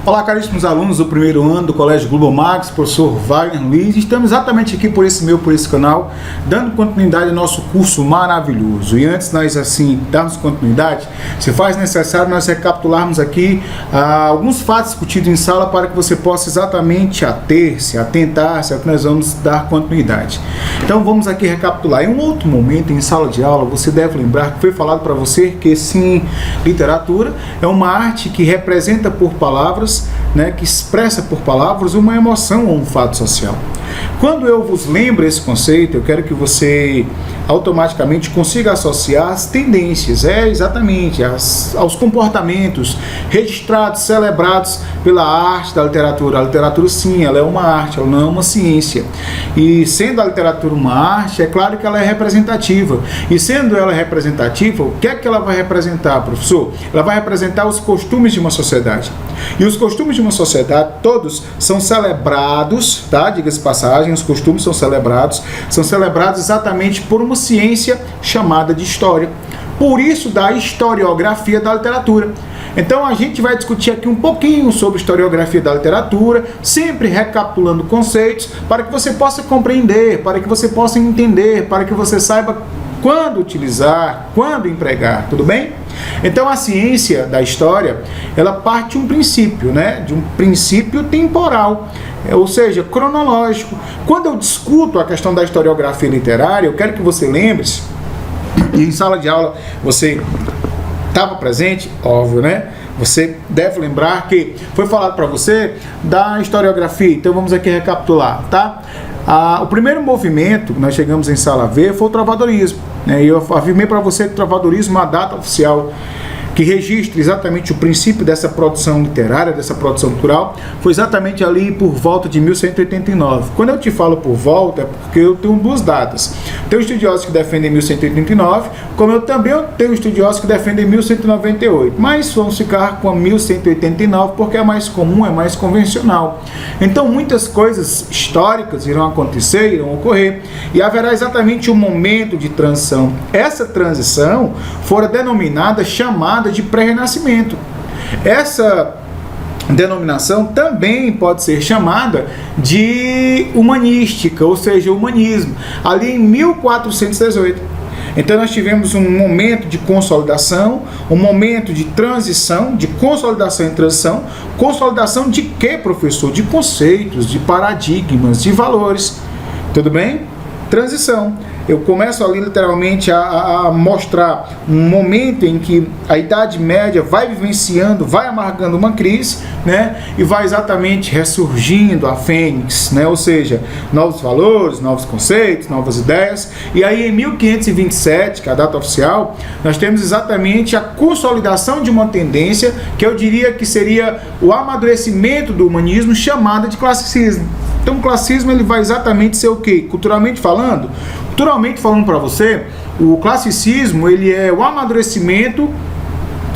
Olá, caríssimos alunos do primeiro ano do Colégio Globo Max, professor Wagner Luiz. Estamos exatamente aqui por esse canal, dando continuidade ao nosso curso maravilhoso. E antes de nós, assim, darmos continuidade, se faz necessário nós recapitularmos aqui alguns fatos discutidos em sala para que você possa exatamente atentar-se ao que nós vamos dar continuidade. Então vamos aqui recapitular. Em um outro momento, em sala de aula, você deve lembrar que foi falado para você que sim, literatura é uma arte que representa por palavras, que expressa por palavras uma emoção ou um fato social. Quando eu vos lembro esse conceito, eu quero que você automaticamente consiga associar as tendências, exatamente, aos comportamentos registrados, celebrados pela arte da literatura. A literatura, sim, ela é uma arte, ela não é uma ciência. E sendo a literatura uma arte, é claro que ela é representativa. E sendo ela representativa, o que é que ela vai representar, professor? Ela vai representar os costumes de uma sociedade. E os costumes de uma sociedade, todos são celebrados, tá? Diga-se passagem, os costumes são celebrados exatamente por uma ciência chamada de história. Por isso, da historiografia da literatura. Então, a gente vai discutir aqui um pouquinho sobre historiografia da literatura, sempre recapitulando conceitos, para que você possa compreender, para que você possa entender, para que você saiba quando utilizar, quando empregar, tudo bem? Então, a ciência da história, ela parte de um princípio, de um princípio temporal, ou seja, cronológico. Quando eu discuto a questão da historiografia literária, eu quero que você lembre-se, e em sala de aula você estava presente, óbvio, Você deve lembrar que foi falado para você da historiografia. Então vamos aqui recapitular, tá? O primeiro movimento que nós chegamos em sala V foi o trovadorismo. E eu afirmei para você que o trovadorismo é uma data oficial que registra exatamente o princípio dessa produção literária, dessa produção cultural, foi exatamente ali por volta de 1189. Quando eu te falo por volta, é porque eu tenho duas datas. Tem estudiosos que defendem 1189, como eu também tenho estudiosos que defendem 1198. Mas vamos ficar com a 1189 porque é mais comum, é mais convencional. Então muitas coisas históricas irão acontecer, irão ocorrer, e haverá exatamente um momento de transição. Essa transição fora denominada, chamada de pré-renascimento. Essa denominação também pode ser chamada de humanística, ou seja, humanismo, ali em 1418. Então nós tivemos um momento de consolidação, um momento de transição, de consolidação e transição. Consolidação de quê, professor? De conceitos, de paradigmas, de valores. Tudo bem? Transição. Eu começo ali literalmente a mostrar um momento em que a Idade Média vai vivenciando, vai amargando uma crise, e vai exatamente ressurgindo a fênix, ou seja, novos valores, novos conceitos, novas ideias. E aí em 1527, que é a data oficial, nós temos exatamente a consolidação de uma tendência que eu diria que seria o amadurecimento do humanismo, chamada de classicismo. Então o classicismo ele vai exatamente ser o quê? Culturalmente falando? Culturalmente falando para você, o classicismo ele é o amadurecimento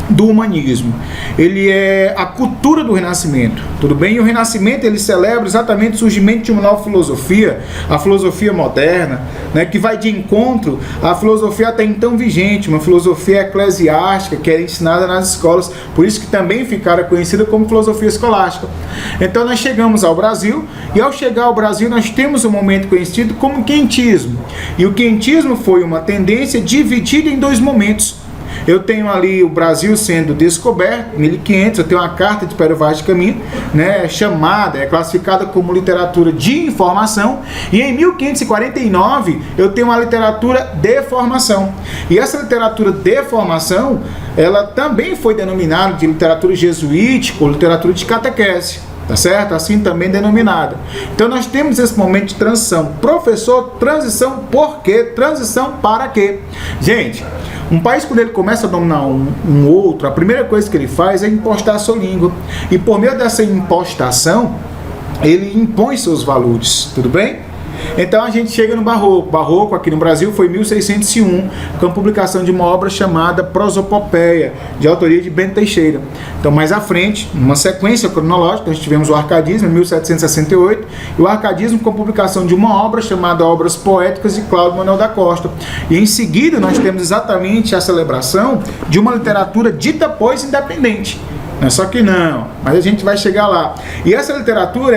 do humanismo. Ele é a cultura do Renascimento, tudo bem? E o Renascimento ele celebra exatamente o surgimento de uma nova filosofia, a filosofia moderna, que vai de encontro à filosofia até então vigente, uma filosofia eclesiástica que era ensinada nas escolas, por isso que também ficara conhecida como filosofia escolástica. Então nós chegamos ao Brasil, e ao chegar ao Brasil nós temos um momento conhecido como quentismo. E o quentismo foi uma tendência dividida em dois momentos. Eu tenho ali o Brasil sendo descoberto, 1500, eu tenho uma carta de Pério Vaz de Caminha, chamada, classificada como literatura de informação, e em 1549 eu tenho uma literatura de formação. E essa literatura de formação, ela também foi denominada de literatura jesuítica ou literatura de catequese. Tá certo? Assim também denominada. Então nós temos esse momento de transição. Professor, transição por quê? Transição para quê? Gente, um país quando ele começa a dominar um outro, a primeira coisa que ele faz é impostar a sua língua. E por meio dessa impostação, ele impõe seus valores. Tudo bem? Então a gente chega no Barroco. Barroco aqui no Brasil foi em 1601, com a publicação de uma obra chamada Prosopopeia, de autoria de Bento Teixeira. Então mais à frente, numa sequência cronológica, nós tivemos o Arcadismo em 1768, e o Arcadismo com a publicação de uma obra chamada Obras Poéticas de Cláudio Manuel da Costa. E em seguida nós temos exatamente a celebração de uma literatura dita pois independente. Não é só que não, mas a gente vai chegar lá. E essa literatura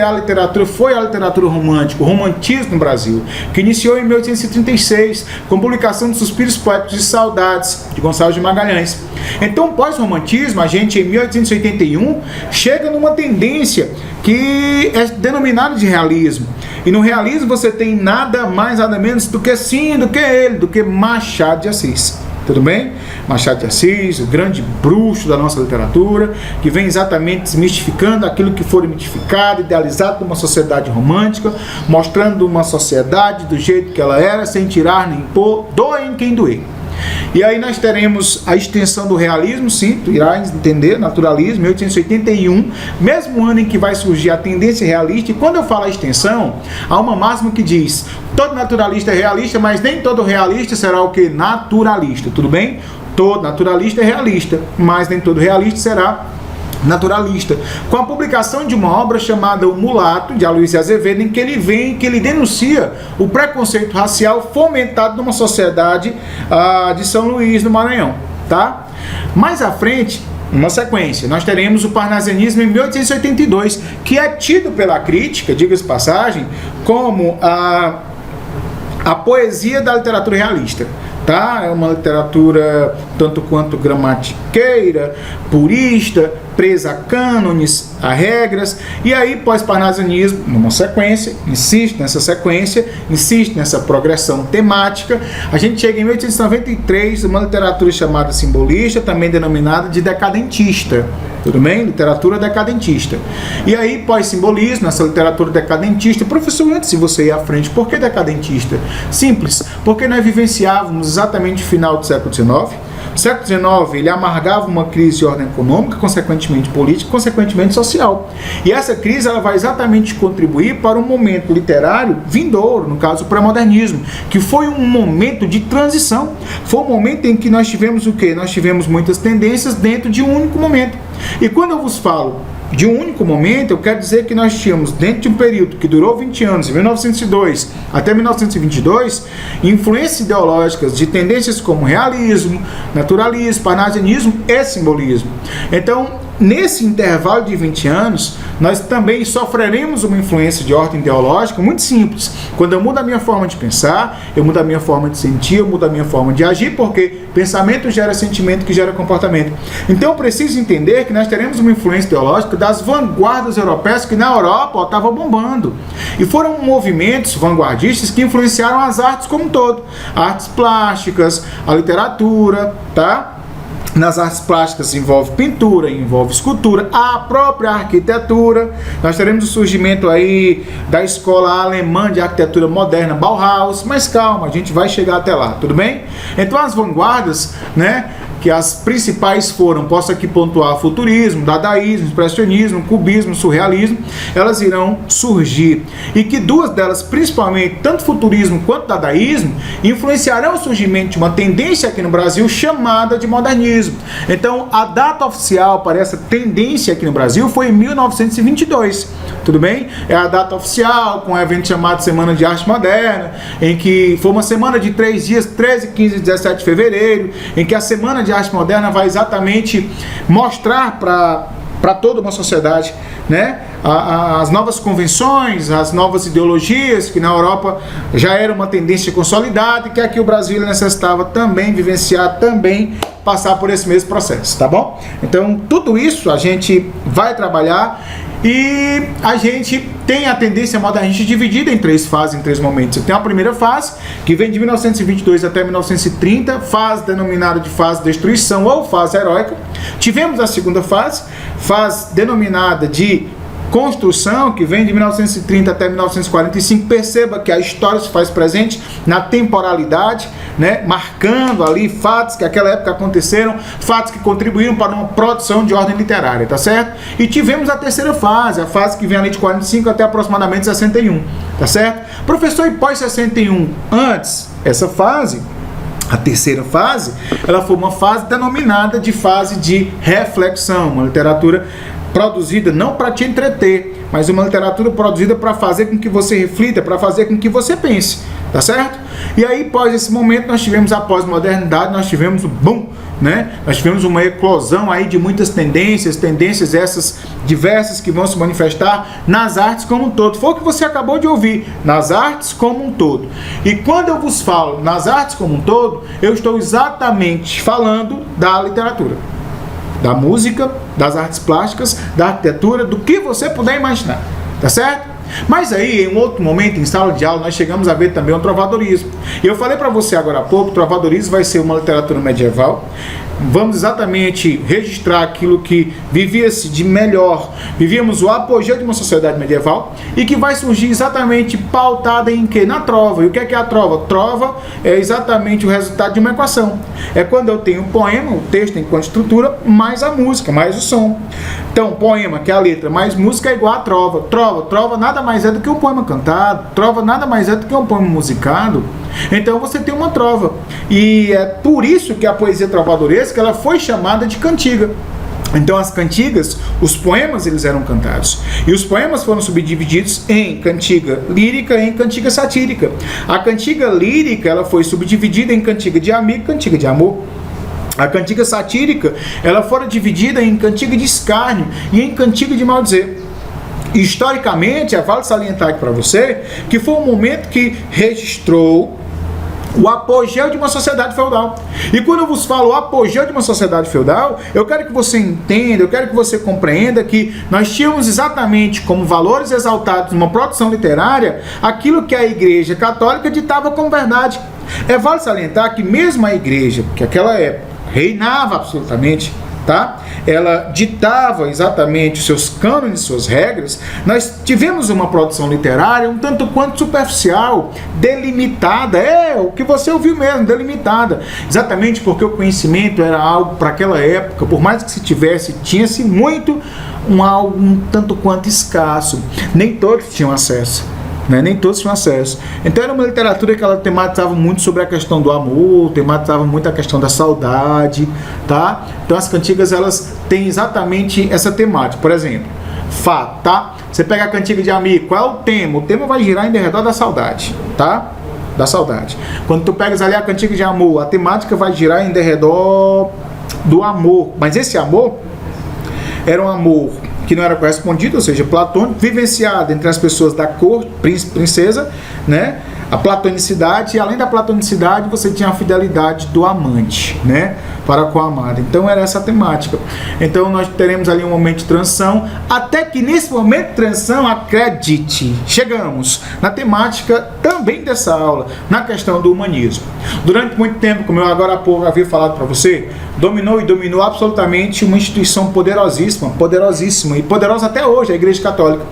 foi a literatura romântica, o romantismo no Brasil, que iniciou em 1836, com a publicação de Suspiros Poéticos e Saudades, de Gonçalves de Magalhães. Então, pós-romantismo, a gente, em 1881, chega numa tendência que é denominada de realismo. E no realismo você tem nada mais, nada menos do que ele, do que Machado de Assis. Tudo bem? Machado de Assis, o grande bruxo da nossa literatura, que vem exatamente desmistificando aquilo que foi mitificado, idealizado numa sociedade romântica, mostrando uma sociedade do jeito que ela era, sem tirar nem pôr, doa em quem doer. E aí nós teremos a extensão do realismo, sim, tu irá entender, naturalismo, 1881, mesmo ano em que vai surgir a tendência realista. E quando eu falo a extensão, há uma máxima que diz: todo naturalista é realista, mas nem todo realista será o que? Naturalista, tudo bem? Todo naturalista é realista, mas nem todo realista será naturalista, com a publicação de uma obra chamada O Mulato, de Aloysio Azevedo, em que ele denuncia o preconceito racial fomentado numa sociedade de São Luís, no Maranhão, tá? Mais à frente, uma sequência, nós teremos o parnasianismo em 1882, que é tido pela crítica, diga-se passagem, como a poesia da literatura realista. Tá? É uma literatura tanto quanto gramatiqueira, purista, presa a cânones, a regras. E aí, pós-parnasianismo, numa sequência, insiste nessa progressão temática. A gente chega em 1893, uma literatura chamada simbolista, também denominada de decadentista. Tudo bem? Literatura decadentista. E aí, pós-simbolismo, essa literatura decadentista. Professor, antes de você ir à frente, por que decadentista? Simples, porque nós vivenciávamos exatamente o final do século XIX. O século XIX, ele amargava uma crise de ordem econômica, consequentemente política, consequentemente social. E essa crise, ela vai exatamente contribuir para um momento literário vindouro, no caso o pré-modernismo, que foi um momento de transição. Foi um momento em que nós tivemos o quê? Nós tivemos muitas tendências dentro de um único momento. E quando eu vos falo de um único momento, eu quero dizer que nós tínhamos, dentro de um período que durou 20 anos, de 1902 até 1922, influências ideológicas de tendências como realismo, naturalismo, parnasianismo e simbolismo. Então, nesse intervalo de 20 anos, nós também sofreremos uma influência de ordem ideológica muito simples. Quando eu mudo a minha forma de pensar, eu mudo a minha forma de sentir, eu mudo a minha forma de agir, porque pensamento gera sentimento, que gera comportamento. Então eu preciso entender que nós teremos uma influência ideológica das vanguardas europeias, que na Europa estava bombando. E foram movimentos vanguardistas que influenciaram as artes como um todo. Artes plásticas, a literatura, tá? Nas artes plásticas envolve pintura, envolve escultura, a própria arquitetura. Nós teremos o surgimento aí da escola alemã de arquitetura moderna, Bauhaus, mas calma, a gente vai chegar até lá, tudo bem? Então as vanguardas, né, que as principais foram, posso aqui pontuar, futurismo, dadaísmo, expressionismo, cubismo, surrealismo, elas irão surgir. E que duas delas, principalmente, tanto futurismo quanto dadaísmo, influenciarão o surgimento de uma tendência aqui no Brasil chamada de modernismo. Então, a data oficial para essa tendência aqui no Brasil foi em 1922, tudo bem? É a data oficial, com um evento chamado Semana de Arte Moderna, em que foi uma semana de 3 dias, 13, 15 e 17 de fevereiro, em que a Semana de Arte Moderna vai exatamente mostrar para toda uma sociedade, né, as novas convenções, as novas ideologias, que na Europa já era uma tendência consolidada e que aqui o Brasil necessitava também vivenciar, também passar por esse mesmo processo, tá bom? Então, tudo isso a gente vai trabalhar. E a gente tem a tendência modernista dividida em 3 fases, em 3 momentos. Você tem a primeira fase, que vem de 1922 até 1930, fase denominada de fase de destruição ou fase heróica. Tivemos a segunda fase, fase denominada de construção, que vem de 1930 até 1945. Perceba que a história se faz presente na temporalidade, né, marcando ali fatos que naquela época aconteceram, fatos que contribuíram para uma produção de ordem literária, tá certo? E tivemos a terceira fase, a fase que vem ali de 45 até aproximadamente 61, tá certo? Professor, e pós 61, antes, essa fase, a terceira fase, ela foi uma fase denominada de fase de reflexão, uma literatura produzida não para te entreter, mas uma literatura produzida para fazer com que você reflita, para fazer com que você pense, tá certo? E aí, após esse momento, nós tivemos a pós-modernidade, nós tivemos o boom, né? Nós tivemos uma eclosão aí de muitas tendências essas diversas que vão se manifestar nas artes como um todo. Foi o que você acabou de ouvir, nas artes como um todo. E quando eu vos falo nas artes como um todo, eu estou exatamente falando da literatura, da música, das artes plásticas, da arquitetura, do que você puder imaginar, tá certo? Mas aí, em um outro momento, em sala de aula, nós chegamos a ver também o trovadorismo. E eu falei para você agora há pouco, o trovadorismo vai ser uma literatura medieval. Vamos exatamente registrar aquilo que vivia-se de melhor. Vivíamos o apogeu de uma sociedade medieval e que vai surgir exatamente pautada em quê? Na trova. E o que é a trova? Trova é exatamente o resultado de uma equação. É quando eu tenho o poema, o texto enquanto estrutura, mais a música, mais o som. Então, poema, que é a letra, mais música é igual a trova. Trova nada mais é do que um poema cantado. Trova nada mais é do que um poema musicado. Então você tem uma trova. E é por isso que a poesia trovadoresca ela foi chamada de cantiga. Então as cantigas, os poemas, eles eram cantados. E os poemas foram subdivididos em cantiga lírica e em cantiga satírica. A cantiga lírica ela foi subdividida em cantiga de amigo e cantiga de amor. A cantiga satírica ela foi dividida em cantiga de escárnio e em cantiga de maldizer. Historicamente, vale salientar aqui para você que foi um momento que registrou o apogeu de uma sociedade feudal. E quando eu vos falo o apogeu de uma sociedade feudal, eu quero que você entenda, eu quero que você compreenda que nós tínhamos exatamente como valores exaltados numa produção literária aquilo que a Igreja Católica ditava como verdade. Vale salientar que mesmo a Igreja, que naquela época reinava absolutamente, tá? Ela ditava exatamente os seus cânones, suas regras. Nós tivemos uma produção literária um tanto quanto superficial, delimitada, o que você ouviu mesmo, delimitada, exatamente porque o conhecimento era algo para aquela época, por mais que se tivesse, tinha-se muito algo um tanto quanto escasso, nem todos tinham acesso. Nem todos tinham acesso. Então era uma literatura que ela tematizava muito sobre a questão do amor, tematizava muito a questão da saudade, tá? Então as cantigas elas têm exatamente essa temática. Por exemplo, Fá, tá? Você pega a cantiga de amigo, qual é o tema? O tema vai girar em redor da saudade, tá? Da saudade. Quando tu pegas ali a cantiga de amor, a temática vai girar em redor do amor. Mas esse amor era um amor que não era correspondido, ou seja, platônico, vivenciado entre as pessoas da corte, princesa, né? A platonicidade, e além da platonicidade, você tinha a fidelidade do amante, né? Para com a amada. Então era essa a temática. Então nós teremos ali um momento de transição, até que nesse momento de transição, acredite, chegamos na temática também dessa aula, na questão do humanismo. Durante muito tempo, como eu agora há pouco havia falado para você, dominou absolutamente uma instituição poderosíssima e poderosa até hoje, a Igreja Católica.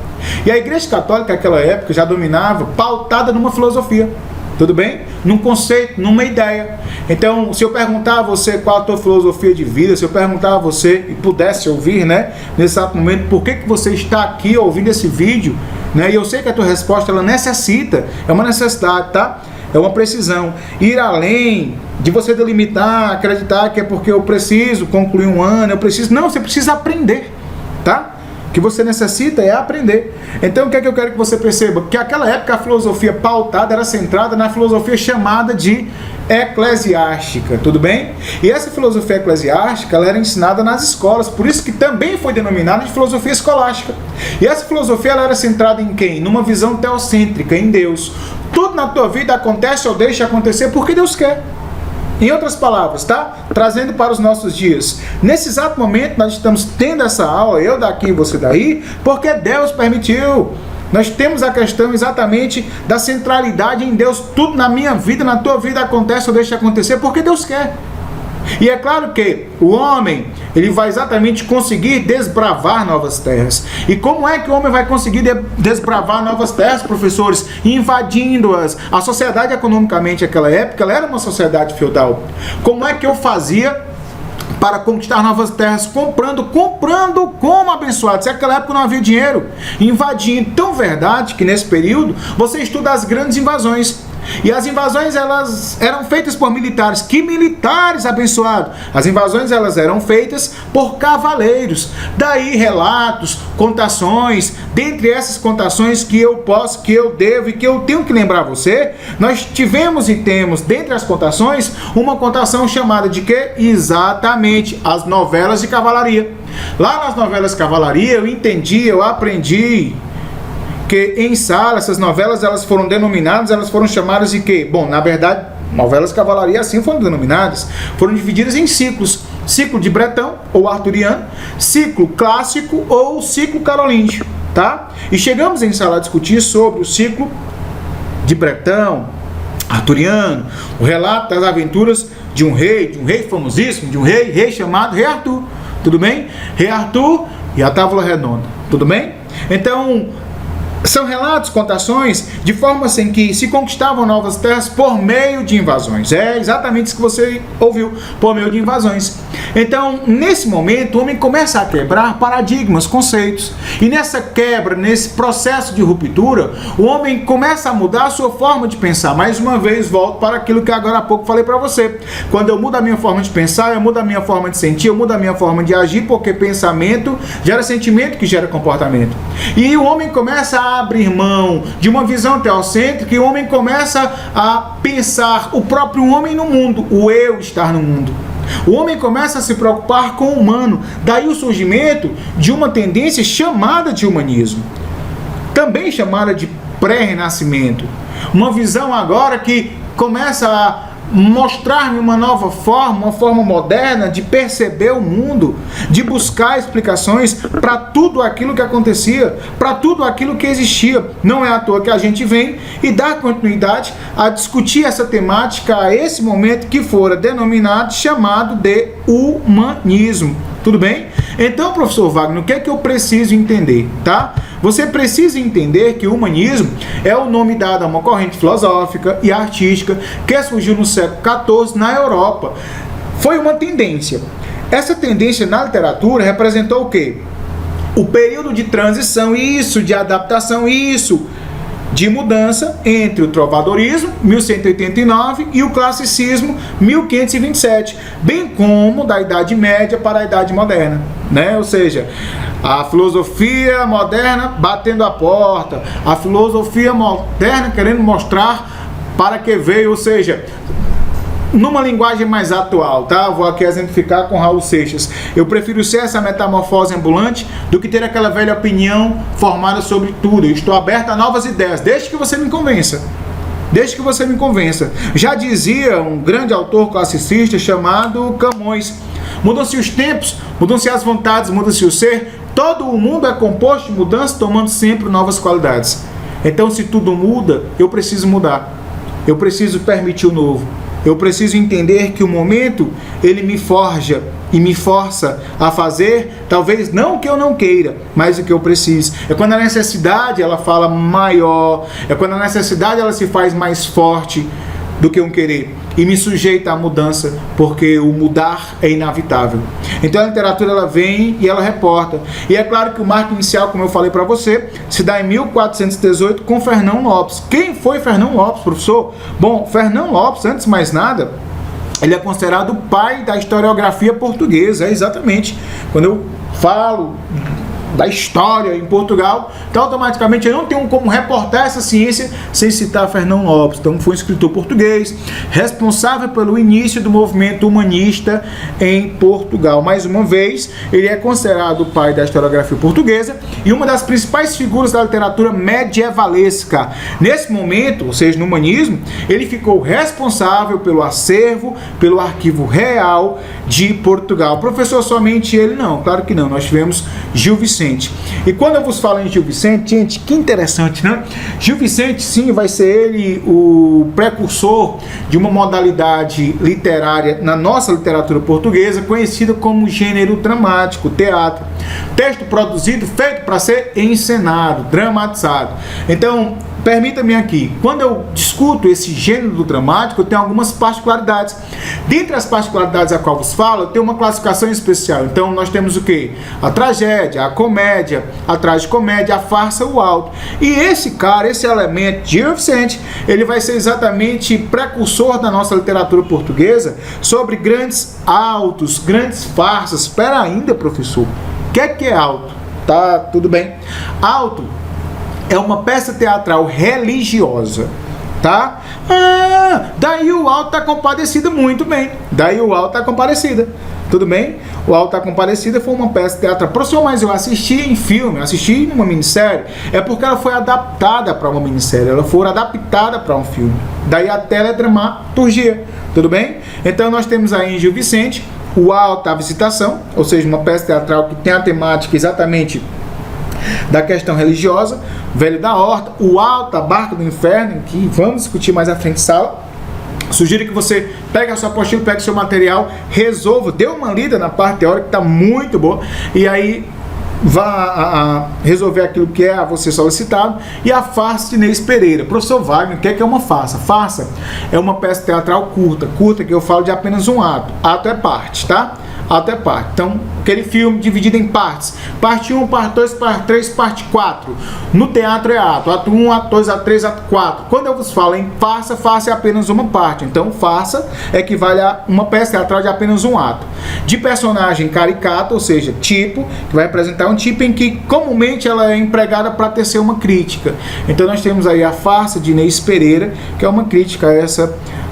E a Igreja Católica naquela época já dominava, pautada numa filosofia, tudo bem? Num conceito, numa ideia. Então, se eu perguntar a você qual a tua filosofia de vida, se eu perguntar a você e pudesse ouvir, né, nesse exato momento, por que você está aqui ouvindo esse vídeo, né? E eu sei que a tua resposta ela necessita, é uma necessidade, tá? É uma precisão. Ir além de você delimitar, acreditar que é porque eu preciso concluir um ano, eu preciso. Não, você precisa aprender, tá? O que você necessita é aprender. Então o que é que eu quero que você perceba? Que naquela época a filosofia pautada era centrada na filosofia chamada de eclesiástica, tudo bem? E essa filosofia eclesiástica ela era ensinada nas escolas, por isso que também foi denominada de filosofia escolástica. E essa filosofia ela era centrada em quem? Numa visão teocêntrica, em Deus. Tudo na tua vida acontece ou deixa acontecer porque Deus quer. Em outras palavras, tá? Trazendo para os nossos dias. Nesse exato momento, nós estamos tendo essa aula, eu daqui e você daí, porque Deus permitiu. Nós temos a questão exatamente da centralidade em Deus. Tudo na minha vida, na tua vida acontece ou deixa acontecer porque Deus quer. E é claro que o homem, ele vai exatamente conseguir desbravar novas terras. E como é que o homem vai conseguir desbravar novas terras, professores? Invadindo-as. A sociedade economicamente naquela época, ela era uma sociedade feudal. Como é que eu fazia para conquistar novas terras? Comprando como abençoado. Se naquela época não havia dinheiro, invadindo. Tão verdade que nesse período você estuda as grandes invasões. E as invasões, elas eram feitas por militares. Que militares, abençoados? As invasões, elas eram feitas por cavaleiros. Daí relatos, contações. Dentre essas contações que eu posso, que eu devo e que eu tenho que lembrar você, nós tivemos e temos, dentre as contações, uma contação chamada de quê? Exatamente, as novelas de cavalaria. Lá nas novelas de cavalaria, eu entendi, eu aprendi que em sala, essas novelas, elas foram denominadas, elas foram chamadas de quê? Bom, na verdade, novelas de cavalaria assim foram denominadas, foram divididas em ciclos. Ciclo de Bretão, ou arturiano, ciclo clássico ou ciclo carolíngio, tá? E chegamos em sala a discutir sobre o ciclo de Bretão, arturiano, o relato das aventuras de um rei famosíssimo, de um rei chamado Rei Arthur, tudo bem? Rei Arthur e a Távola Redonda, tudo bem? Então, são relatos, contações, de forma assim que se conquistavam novas terras por meio de invasões. É exatamente isso que você ouviu, por meio de invasões. Então, nesse momento, o homem começa a quebrar paradigmas, conceitos. E nessa quebra, nesse processo de ruptura, o homem começa a mudar a sua forma de pensar. Mais uma vez, volto para aquilo que agora há pouco falei para você. Quando eu mudo a minha forma de pensar, eu mudo a minha forma de sentir, eu mudo a minha forma de agir, porque pensamento gera sentimento que gera comportamento. E o homem começa a abrir mão de uma visão teocêntrica e o homem começa a pensar o próprio homem no mundo, o eu estar no mundo. O homem começa a se preocupar com o humano, daí o surgimento de uma tendência chamada de humanismo, também chamada de pré-renascimento. Uma visão agora que começa a mostrar-me uma nova forma, uma forma moderna de perceber o mundo, de buscar explicações para tudo aquilo que acontecia, para tudo aquilo que existia. Não é à toa que a gente vem e dá continuidade a discutir essa temática a esse momento que fora denominado, chamado de humanismo. Tudo bem? Então, professor Wagner, o que é que eu preciso entender, tá? Você precisa entender que o humanismo é o nome dado a uma corrente filosófica e artística que surgiu no século XIV na Europa. Foi uma tendência. Essa tendência na literatura representou o quê? O período de transição, isso, de adaptação, isso, de mudança entre o trovadorismo, 1189, e o classicismo, 1527, bem como da Idade Média para a Idade Moderna, né? Ou seja, a filosofia moderna batendo a porta, a filosofia moderna querendo mostrar para que veio, ou seja, numa linguagem mais atual, tá? Vou aqui exemplificar com Raul Seixas. Eu prefiro ser essa metamorfose ambulante do que ter aquela velha opinião formada sobre tudo. Eu estou aberto a novas ideias, desde que você me convença. Desde que você me convença. Já dizia um grande autor classicista chamado Camões: mudam-se os tempos, mudam-se as vontades, muda-se o ser. Todo o mundo é composto de mudanças, tomando sempre novas qualidades. Então, se tudo muda, eu preciso mudar. Eu preciso permitir o novo. Eu preciso entender que o momento, ele me forja e me força a fazer, talvez não o que eu não queira, mas o que eu preciso. É quando a necessidade, ela fala maior, é quando a necessidade, ela se faz mais forte do que um querer e me sujeita à mudança, porque o mudar é inevitável. Então a literatura, ela vem e ela reporta. E é claro que o marco inicial, como eu falei para você, se dá em 1418 com Fernão Lopes. Quem foi Fernão Lopes, professor? Bom, Fernão Lopes, antes de mais nada, ele é considerado o pai da historiografia portuguesa. É exatamente. Quando eu falo da história em Portugal, então automaticamente eu não tenho como reportar essa ciência sem citar Fernão Lopes. Então foi um escritor português, responsável pelo início do movimento humanista em Portugal. Mais uma vez, ele é considerado o pai da historiografia portuguesa e uma das principais figuras da literatura medievalesca. Nesse momento, ou seja, no humanismo, ele ficou responsável pelo acervo, pelo arquivo real de Portugal. Professor, somente ele? Não, claro que não. Nós tivemos Gil Vicente. E quando eu vos falo em Gil Vicente, gente, que interessante, né? Gil Vicente, sim, vai ser ele o precursor de uma modalidade literária na nossa literatura portuguesa, conhecida como gênero dramático, teatro. texto produzido, feito para ser encenado, dramatizado. Então, permita-me aqui, quando eu discuto esse gênero do dramático, eu tenho algumas particularidades. Dentre as particularidades a qual vos falo, eu tenho uma classificação especial. Então, nós temos o quê? A tragédia, a comédia, a tragicomédia, a farsa, o alto. E esse cara, esse elemento, Gil Vicente, ele vai ser exatamente precursor da nossa literatura portuguesa sobre grandes autos, grandes farsas. Espera ainda, professor. O que é alto? Tá, tudo bem. Alto é uma peça teatral religiosa, tá? Daí o Alto da Compadecida, muito bem. Daí o Alto da Compadecida, tudo bem? O Alto da Compadecida foi uma peça teatral. Professor, mas eu assisti em filme, assisti em uma minissérie. É porque ela foi adaptada para uma minissérie, ela foi adaptada para um filme. Daí a teledramaturgia, tudo bem? Então nós temos aí em Gil Vicente o Alto da Visitação, ou seja, uma peça teatral que tem a temática exatamente da questão religiosa, Velho da Horta, o Alto da Barca do Inferno, que vamos discutir mais à frente, sala. Sugiro que você pegue a sua apostila, pegue o seu material, resolva, dê uma lida na parte teórica, que está muito boa, e aí vá resolver aquilo que é a você solicitado. E a farsa de Inês Pereira. Professor Wagner, o que é uma farsa? Farsa é uma peça teatral curta que eu falo de apenas um ato. Ato é parte, tá? Ato é parte. Então, aquele filme dividido em partes. Parte 1, parte 2, parte 3, parte 4. No teatro é ato. Ato 1, ato 2, ato 3, ato 4. Quando eu vos falo em farsa, farsa é apenas uma parte. Então, farsa equivale a uma peça teatral de apenas um ato. De personagem caricato, ou seja, tipo, que vai representar um tipo em que comumente ela é empregada para tecer uma crítica. Então, nós temos aí a farsa de Inês Pereira, que é uma crítica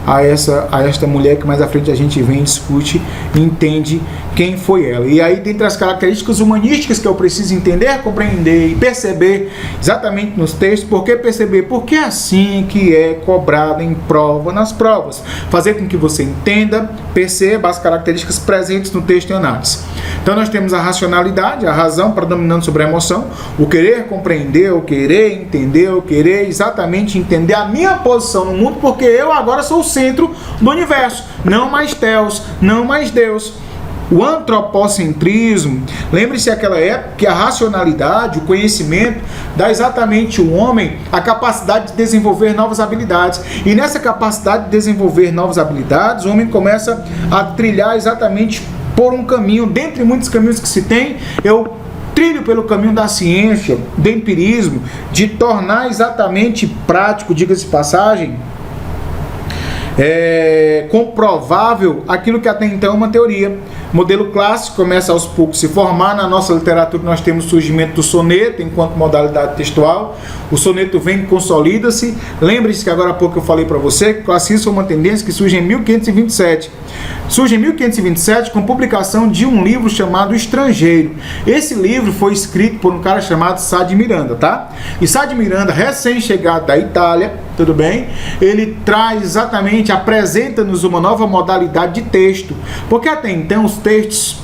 a esta mulher que mais à frente a gente vem, discute e entende quem foi ela. E aí, dentre as características humanísticas que eu preciso entender, compreender e perceber exatamente nos textos, por que perceber? Porque é assim que é cobrado em prova, nas provas. Fazer com que você entenda, perceba as características presentes no texto em análise. Então nós temos a racionalidade, a razão predominando sobre a emoção, o querer compreender, o querer entender, o querer exatamente entender a minha posição no mundo, porque eu agora sou o centro do universo, não mais Theos, não mais Deus. O antropocentrismo, lembre-se daquela época que a racionalidade, o conhecimento, dá exatamente ao homem a capacidade de desenvolver novas habilidades. E nessa capacidade de desenvolver novas habilidades, o homem começa a trilhar exatamente por um caminho, dentre muitos caminhos que se tem, eu trilho pelo caminho da ciência, do empirismo, de tornar exatamente prático, diga-se de passagem, comprovável aquilo que até então é uma teoria. O modelo clássico começa aos poucos a se formar. Na nossa literatura nós temos o surgimento do soneto enquanto modalidade textual. O soneto vem e consolida-se. Lembre-se que agora há pouco eu falei para você que o classicismo foi uma tendência que surge em 1527. Surge em 1527 com publicação de um livro chamado Estrangeiro. Esse livro foi escrito por um cara chamado Sá de Miranda, tá? E Sá de Miranda, recém-chegado da Itália, tudo bem? Ele traz exatamente, apresenta-nos uma nova modalidade de texto, porque até então os textos,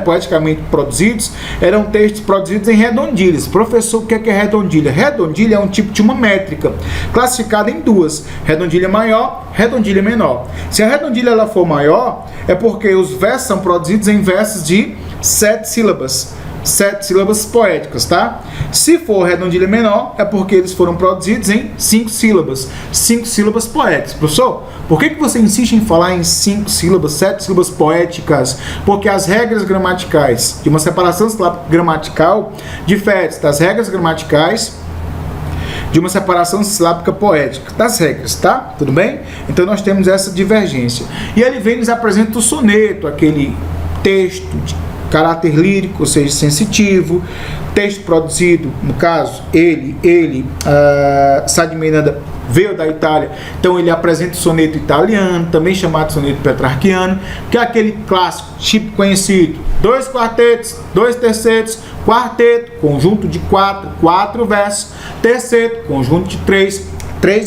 poeticamente produzidos, eram textos produzidos em redondilhas. Professor, o que é redondilha? Redondilha é um tipo de uma métrica, classificada em duas: redondilha maior, redondilha menor. Se a redondilha ela for maior, é porque os versos são produzidos em versos de 7 sílabas. 7 sílabas poéticas, tá? Se for redondilha menor, é porque eles foram produzidos em 5 sílabas. 5 sílabas poéticas. Professor, por que você insiste em falar em 5 sílabas, 7 sílabas poéticas? Porque as regras gramaticais de uma separação silábica gramatical diferem das regras gramaticais de uma separação silábica poética, das regras, tá? Tudo bem? Então nós temos essa divergência. E ele vem e nos apresenta o soneto, aquele texto de caráter lírico, ou seja, sensitivo, texto produzido, no caso, Sá de Miranda veio da Itália, então ele apresenta o soneto italiano, também chamado soneto petrarquiano, que é aquele clássico, tipo conhecido: 2 quartetos, 2 tercetos, quarteto, conjunto de 4 versos, terceto, conjunto de 3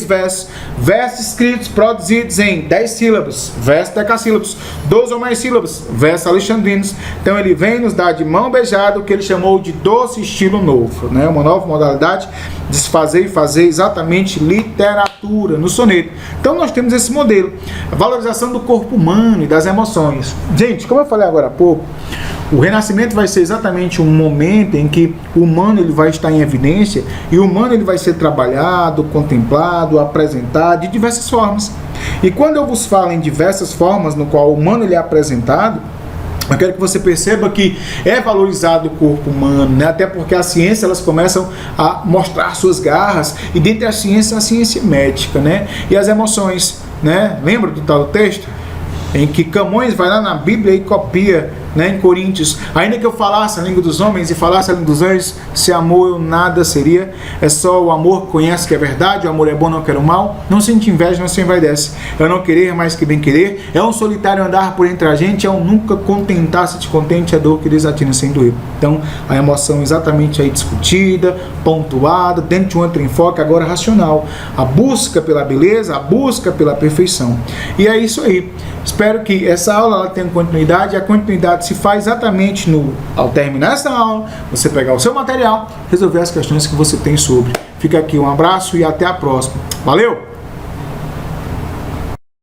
versos, versos escritos produzidos em 10 sílabas, versos decassílabos, 12 ou mais sílabas, versos alexandrinos. Então ele vem nos dar de mão beijada o que ele chamou de doce estilo novo, uma nova modalidade de se fazer e fazer exatamente literatura. fartura, no soneto. Então nós temos esse modelo, a valorização do corpo humano e das emoções. Gente, como eu falei agora há pouco, o renascimento vai ser exatamente um momento em que o humano ele vai estar em evidência e o humano ele vai ser trabalhado, contemplado, apresentado de diversas formas. E quando eu vos falo em diversas formas no qual o humano ele é apresentado, eu quero que você perceba que é valorizado o corpo humano, né? Até porque as ciências elas começam a mostrar suas garras, e dentre as ciências, a ciência médica, né? E as emoções, né? Lembra do tal texto? Em que Camões vai lá na Bíblia e copia, né, em Coríntios: ainda que eu falasse a língua dos homens e falasse a língua dos anjos, se amor eu nada seria. É só o amor que conhece que é verdade, o amor é bom, não quer o mal, não sente inveja, não se envaidece, é não querer mais que bem querer, é um solitário andar por entre a gente, é um nunca contentar-se de contente, a dor que desatina sem doer. Então a emoção exatamente aí discutida, pontuada, dentro de um outro enfoque agora racional, a busca pela beleza, a busca pela perfeição. E é isso aí. Espero que essa aula ela tenha continuidade, e a continuidade se faz exatamente ao terminar essa aula, você pegar o seu material, resolver as questões que você tem sobre. Fica aqui um abraço e até a próxima. Valeu!